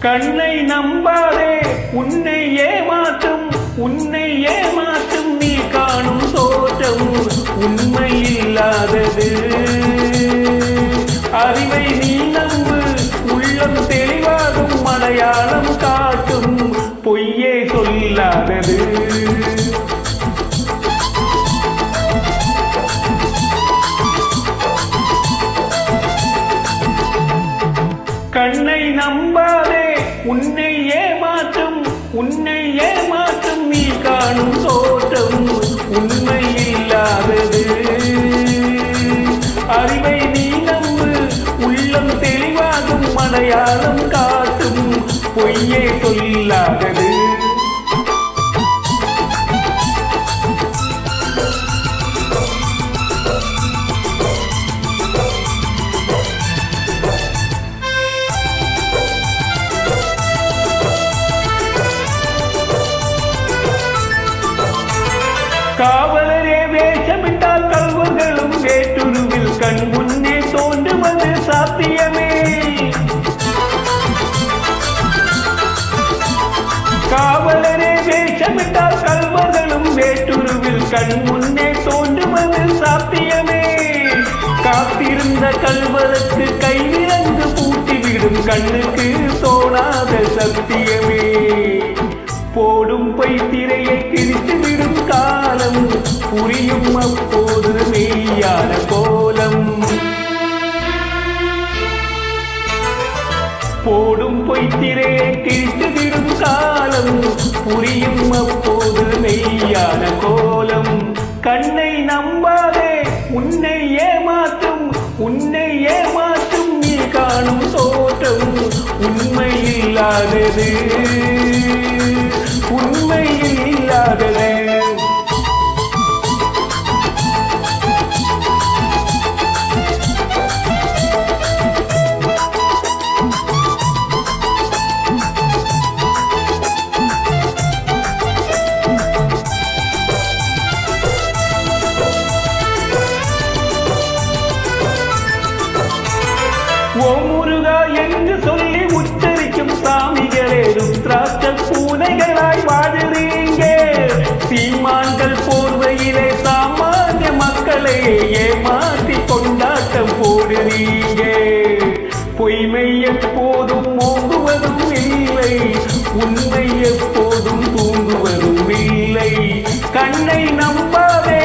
கண்ணை நம்பாதே உன்னை ஏமாற்றும் நீ காணும் தோற்றம் உண்மை இல்லாதது. அறிவை நீ நம்பு, உள்ளம் தெளிவாகும், அடையாளம் காட்டும், பொய்யே சொல்லாதது. கண்ணை நம்பாதே உன்னை ஏமாற்றும் நீ காணும் தோற்றம் உண்மை இல்லாதது. அறிவை நீ நம்பு, உள்ளம் தெளிவாகும், அடையாளம் காட்டும், பொய்யே சொல்லாதது. காவலரே வேஷமிட்டால் கல்வர்களும் வேட்டுருவில் கண் முன்னே தோன்றுவது சாத்தியமே. காவலரே வேஷமிட்டால் கல்வர்களும் வேட்டுருவில் கண் முன்னே தோன்றுவது சாத்தியமே. காத்திருந்த கல்வருக்கு கைவிலங்கு பூட்டிவிடும் கண்ணுக்கு தோணாத சத்தியமே. போடும் பொய்த்திரையை கிழித்துவிடும் காலம் புரியும் அப்போது மெய்யான கோலம். போடும் பொய்த்திரையை கிழித்துவிடும் காலம் புரியும் அப்போது மெய்யான கோலம். கண்ணை நம்பாதே உன்னை ஏமாற்றும் நீ காணும் தோற்றம் உண்மை இல்லாதது. உண்மை இல்லாதது. ஓ முருகா என்று சொல்லி உச்சரிக்கும் சாமிகளே ருத்ராட்ச பூனைகளாய் வாழுறீங்க. சீமான்கள் போர்வையிலே சாமானிய மக்களை ஏமாற்றி கொண்டாட்டம் போடுறீங்க. பொய்மை எப்போதும் ஓங்குவதும் இல்லை, உண்மை எப்போதும் தூங்குவதும் இல்லை. கண்ணை நம்பாதே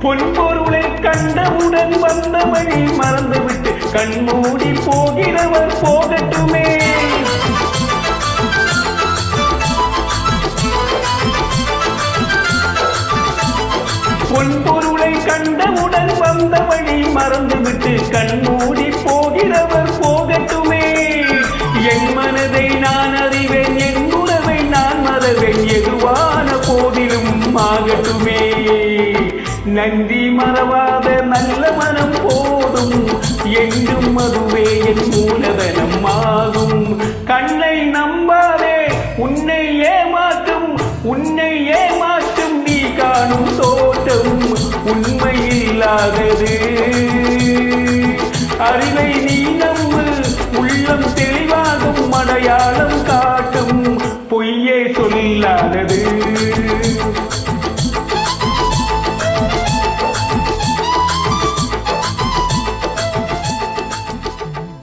பொன்பொருளை கண்டவுடன் வந்த வழி மறந்துவிட்டு கண்மூடி போகிறவர் போகட்டுமே. பொன்பொருளை கண்டவுடன் வந்த வழி மறந்துவிட்டு கண்மூடி போகிறவர் போகட்டுமே. என் மனதை நான் அறிவேன், என் உறவை நான் மறவேன், எதுவான போதிலும் ஆகட்டுமே. நன்றி மறவாத நல்ல மனம் போதும், என்றும் அதுவே என் மூலதனம் ஆகும். கண்ணை நம்பாதே உன்னை ஏமாற்றும் நீ காணும் தோட்டம் உண்மை இல்லாதது. அறிவை நீ நம்பு, உள்ளம் தெளிவாகும், அடையாளம் காட்டும், பொய்யே சொல்லாதது.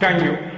Thank you.